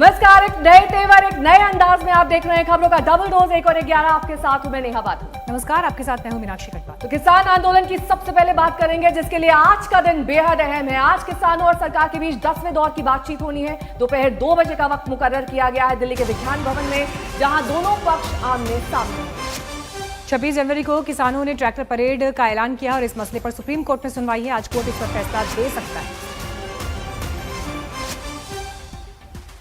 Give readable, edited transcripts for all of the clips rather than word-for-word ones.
नमस्कार, एक नए तेवर एक नए अंदाज में आप देख रहे हैं खबरों का डबल डोज 1 और 11। आपके साथ हूं मैं नेहा बाथू। नमस्कार, आपके साथ मैं हूं मीनाक्षी कटवा। तो किसान आंदोलन की सबसे पहले बात करेंगे, जिसके लिए आज का दिन बेहद अहम है। आज किसानों और सरकार के बीच 10वें दौर की बातचीत होनी है। दोपहर 2 बजे का वक्त मुकर्रर किया गया है दिल्ली के विज्ञान भवन में, जहां दोनों पक्ष आमने सामने। 26 जनवरी को किसानों ने ट्रैक्टर परेड का ऐलान किया और इस मसले पर सुप्रीम कोर्ट में सुनवाई है। आज कोर्ट इस पर फैसला दे सकता है।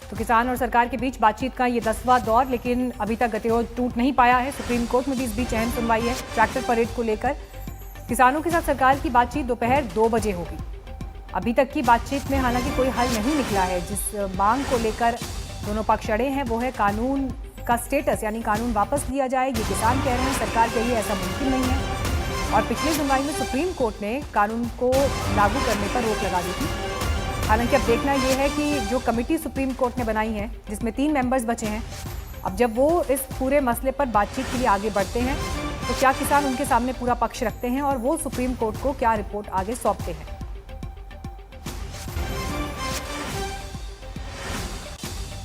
तो किसान और सरकार के बीच बातचीत का ये 10वां दौर, लेकिन अभी तक गतिरोध टूट नहीं पाया है। सुप्रीम कोर्ट में भी इस बीच अहम सुनवाई है। ट्रैक्टर परेड को लेकर किसानों के साथ सरकार की बातचीत दोपहर 2 बजे होगी। अभी तक की बातचीत में हालांकि कोई हल नहीं निकला है। जिस मांग को लेकर दोनों पक्ष अड़े हैं वो है कानून का स्टेटस, यानी कानून वापस लिया जाए। ये किसान कह रहे हैं, सरकार के लिए ऐसा मुमकिन नहीं है। और पिछली सुनवाई में सुप्रीम कोर्ट ने कानून को लागू करने पर रोक लगा दी थी। हालांकि अब देखना यह है कि जो कमेटी सुप्रीम कोर्ट ने बनाई है, जिसमें 3 मेंबर्स बचे हैं, अब जब वो इस पूरे मसले पर बातचीत के लिए आगे बढ़ते हैं तो क्या किसान उनके सामने पूरा पक्ष रखते हैं और वो सुप्रीम कोर्ट को क्या रिपोर्ट आगे सौंपते हैं।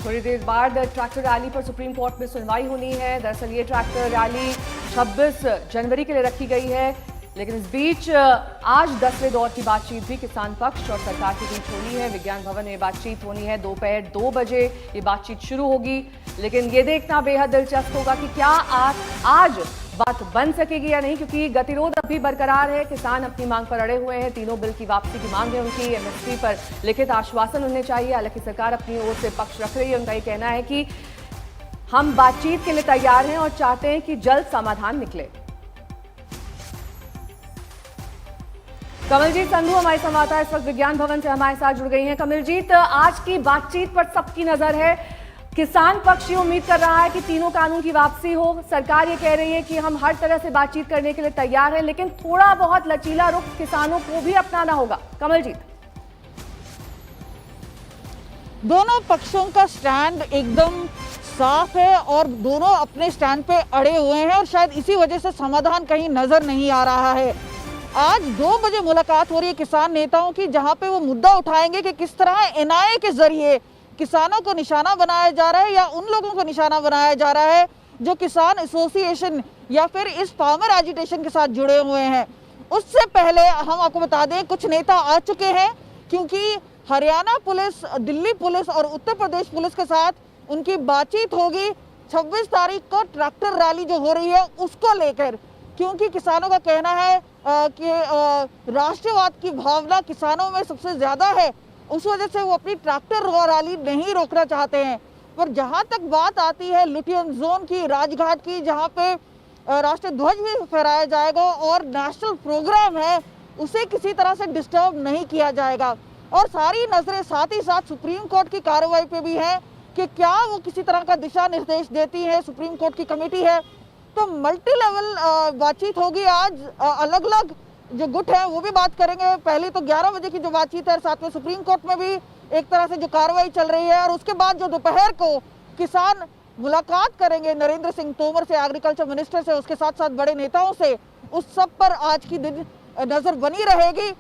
थोड़ी देर बाद ट्रैक्टर रैली पर सुप्रीम कोर्ट में सुनवाई होनी है। दरअसल ये ट्रैक्टर रैली 26 जनवरी के लिए रखी गई है, लेकिन इस बीच आज 10वें दौर की बातचीत भी किसान पक्ष और सरकार के बीच होनी है। विज्ञान भवन में बातचीत होनी है। दोपहर 2 बजे ये बातचीत शुरू होगी, लेकिन ये देखना बेहद दिलचस्प होगा कि क्या आज बात बन सकेगी या नहीं, क्योंकि गतिरोध अभी बरकरार है। किसान अपनी मांग पर अड़े हुए हैं। तीनों बिल की वापसी की मांग है उनकी। एमएसपी पर लिखित आश्वासन उन्हें चाहिए। हालांकि सरकार अपनी ओर से पक्ष रख रही है। उनका ये कहना है कि हम बातचीत के लिए तैयार हैं और चाहते हैं कि जल्द समाधान निकले। कमलजीत संधू हमारे संवाददाता इस वक्त विज्ञान भवन से हमारे साथ जुड़ गई हैं। कमलजीत, आज की बातचीत पर सबकी नजर है। किसान पक्ष ये उम्मीद कर रहा है कि तीनों कानून की वापसी हो। सरकार ये कह रही है कि हम हर तरह से बातचीत करने के लिए तैयार हैं, लेकिन थोड़ा बहुत लचीला रुख किसानों को भी अपनाना होगा। कमलजीत, दोनों पक्षों का स्टैंड एकदम साफ है और दोनों अपने स्टैंड पे अड़े हुए हैं और शायद इसी वजह से समाधान कहीं नजर नहीं आ रहा है। आज 2 बजे मुलाकात हो रही है किसान नेताओं की, जहां पे वो मुद्दा उठाएंगे कि किस तरह एनआईए के जरिए किसानों को निशाना बनाया जा रहा है या उन लोगों को निशाना बनाया जा रहा है जो किसान एसोसिएशन या फिर इस फार्मर एजिटेशन के साथ जुड़े हुए हैं। उससे पहले हम आपको बता दें, कुछ नेता आ चुके हैं, क्योंकि हरियाणा पुलिस, दिल्ली पुलिस और उत्तर प्रदेश पुलिस के साथ उनकी बातचीत होगी 26 तारीख को ट्रैक्टर रैली जो हो रही है उसको लेकर। क्योंकि किसानों का कहना है कि राष्ट्रवाद की भावना किसानों में सबसे ज्यादा है, उस वजह से वो अपनी ट्रैक्टर रैली नहीं रोकना चाहते हैं। पर जहां तक बात आती है लुटियन जोन की, राजघाट की, जहां पे राष्ट्रीय ध्वज भी फहराया जाएगा और नेशनल प्रोग्राम है, उसे किसी तरह से डिस्टर्ब नहीं किया जाएगा। और सारी नजरें साथ ही साथ सुप्रीम कोर्ट की कार्रवाई पे भी है कि क्या वो किसी तरह का दिशा निर्देश देती है। सुप्रीम कोर्ट की कमेटी है, तो मल्टी लेवल बातचीत होगी आज। अलग अलग जो गुट है वो भी बात करेंगे। पहले तो 11 बजे की जो बातचीत है, साथ में सुप्रीम कोर्ट में भी एक तरह से जो कार्रवाई चल रही है, और उसके बाद जो दोपहर को किसान मुलाकात करेंगे नरेंद्र सिंह तोमर से, एग्रीकल्चर मिनिस्टर से, उसके साथ साथ बड़े नेताओं से, उस सब पर आज की दिन नजर बनी रहेगी।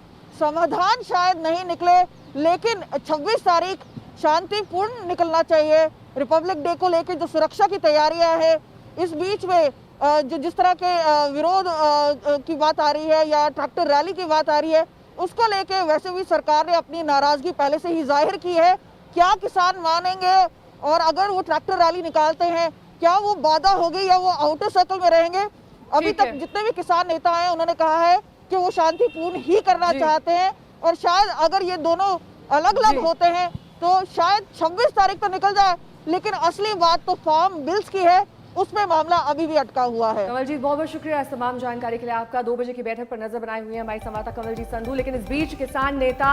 समाधान शायद नहीं निकले, लेकिन 26 तारीख शांतिपूर्ण निकलना चाहिए। रिपब्लिक डे को लेकर जो सुरक्षा की तैयारियां है, इस बीच में जो जिस तरह के विरोध की बात आ रही है या ट्रैक्टर रैली की बात आ रही है, उसको लेके वैसे भी सरकार ने अपनी नाराजगी पहले से ही जाहिर की है। क्या किसान मानेंगे? और अगर वो ट्रैक्टर रैली निकालते हैं, क्या वो बाधा होगी या वो आउटर सर्कल में रहेंगे? अभी तक जितने भी किसान नेता हैं उन्होंने कहा है कि वो शांतिपूर्ण ही करना चाहते हैं, और शायद अगर ये दोनों अलग अलग होते हैं तो शायद 26 तारीख तो निकल जाए, लेकिन असली बात तो फार्म बिल्स की है, उसमें मामला अभी भी अटका हुआ है। कमलजीत, बहुत बहुत शुक्रिया इस तमाम जानकारी के लिए। आपका 2 बजे की बैठक पर नजर बनाए हुए हैं हमारी संवाददाता कमलजीत संधू। लेकिन इस बीच किसान नेता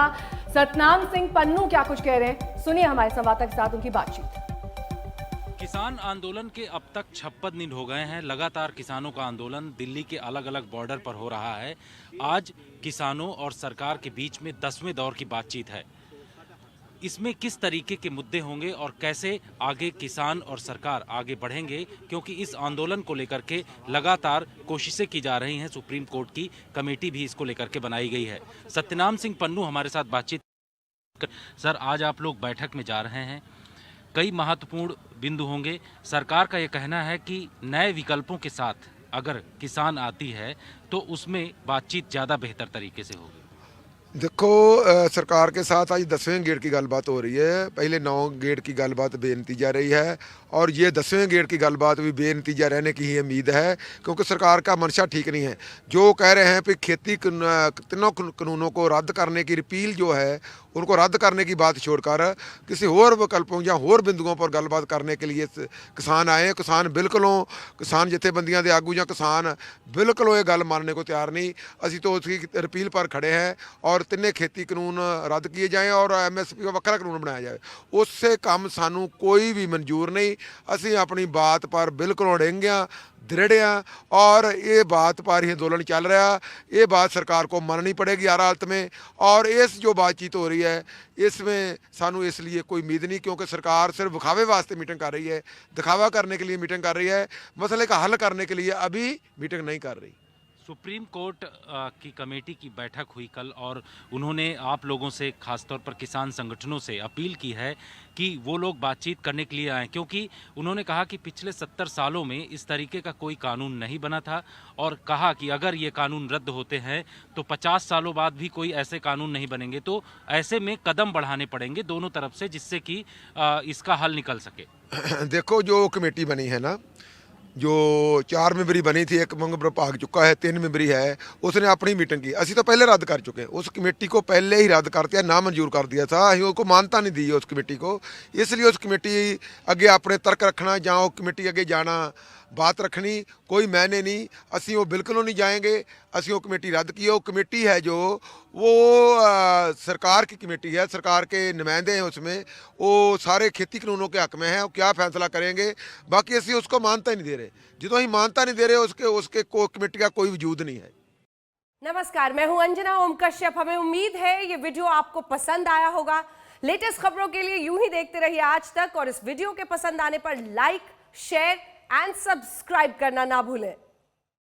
सतनाम सिंह पन्नू क्या कुछ कह रहे हैं, सुनिए हमारे संवाददाता के साथ उनकी बातचीत। किसान आंदोलन के अब तक 56 दिन हो गए हैं। लगातार किसानों का आंदोलन दिल्ली के अलग अलग बॉर्डर पर हो रहा है। आज किसानों और सरकार के बीच में 10वें दौर की बातचीत है। इसमें किस तरीके के मुद्दे होंगे और कैसे आगे किसान और सरकार आगे बढ़ेंगे, क्योंकि इस आंदोलन को लेकर के लगातार कोशिशें की जा रही हैं। सुप्रीम कोर्ट की कमेटी भी इसको लेकर के बनाई गई है। सत्यनाम सिंह पन्नू हमारे साथ बातचीत। सर, आज आप लोग बैठक में जा रहे हैं, कई महत्वपूर्ण बिंदु होंगे। सरकार का ये कहना है कि नए विकल्पों के साथ अगर किसान आती है तो उसमें बातचीत ज़्यादा बेहतर तरीके से होगी। देखो सरकार के साथ आज 10वें गेड़ की गलबात हो रही है। पहले 9 गेड़ की गलबात बेनतीजा रही है और ये 10वें गेड़ की गलबात भी बेनतीजा रहने की ही उम्मीद है, क्योंकि सरकार का मंशा ठीक नहीं है। जो कह रहे हैं कि खेती तीनों कानूनों को रद्द करने की रिपील जो है उनको रद्द करने की बात छोड़कर किसी और विकल्पों या होर बिंदुओं पर गलबात करने के लिए किसान आए। किसान बिल्कुलों किसान जथेबंदियां दे आगू या किसान बिल्कुल ये गल मानने को तैयार नहीं। असी तो उसकी रिपील पर खड़े हैं और तिन्ने खेती कानून रद्द किए जाएँ और MSP का वक्रा कानून बनाया जाए। उससे काम सानू कोई भी मंजूर नहीं। असी अपनी बात पर बिल्कुल अड़ेंगे दृढ़ हैं और ये बात पर ही आंदोलन चल रहा। ये बात सरकार को माननी पड़ेगी हर हालत में। और इस जो बातचीत हो रही है इसमें सानू इसलिए कोई उम्मीद नहीं, क्योंकि सरकार सिर्फ दिखावे वास्ते मीटिंग कर रही है, दिखावा करने के लिए मीटिंग कर रही है, मसले का हल करने के लिए अभी मीटिंग नहीं कर रही। सुप्रीम कोर्ट की कमेटी की बैठक हुई कल और उन्होंने आप लोगों से, खासतौर पर किसान संगठनों से अपील की है कि वो लोग बातचीत करने के लिए आएँ, क्योंकि उन्होंने कहा कि पिछले 70 सालों में इस तरीके का कोई कानून नहीं बना था और कहा कि अगर ये कानून रद्द होते हैं तो 50 सालों बाद भी कोई ऐसे कानून नहीं बनेंगे। तो ऐसे में कदम बढ़ाने पड़ेंगे दोनों तरफ से जिससे कि इसका हल निकल सके। देखो जो कमेटी बनी है ना, जो 4 मेंबरी बनी थी, 1 मेंबर भाग चुका है, 3 मेंबरी है, उसने अपनी मीटिंग की। असी तो पहले रद्द कर चुके हैं, उस कमेटी को पहले ही रद्द कर दिया, ना मंजूर कर दिया था। अं उसको मानता नहीं दी उस कमेटी को, इसलिए उस कमेटी अगे अपने तर्क रखना या उस कमेटी अगे जाना बात रखनी कोई मैंने नहीं। असी वो बिल्कुल नहीं जाएंगे। असी वो कमेटी रद्द की। वो कमेटी है जो वो सरकार की कमेटी है, सरकार के नुमाइंदे हैं उसमें, वो सारे खेती कानूनों के हक में है। वो क्या फैसला करेंगे बाकी असी उसको मानता ही नहीं दे रहे। जो ही मानता नहीं दे रहे उसके कमेटी का कोई वजूद नहीं है। नमस्कार, मैं हूं अंजना ओम कश्यप। हमें उम्मीद है ये वीडियो आपको पसंद आया होगा। लेटेस्ट खबरों के लिए यूं ही देखते रहिए आज तक और इस वीडियो के पसंद आने पर लाइक, शेयर एंड सब्सक्राइब करना ना भूलें।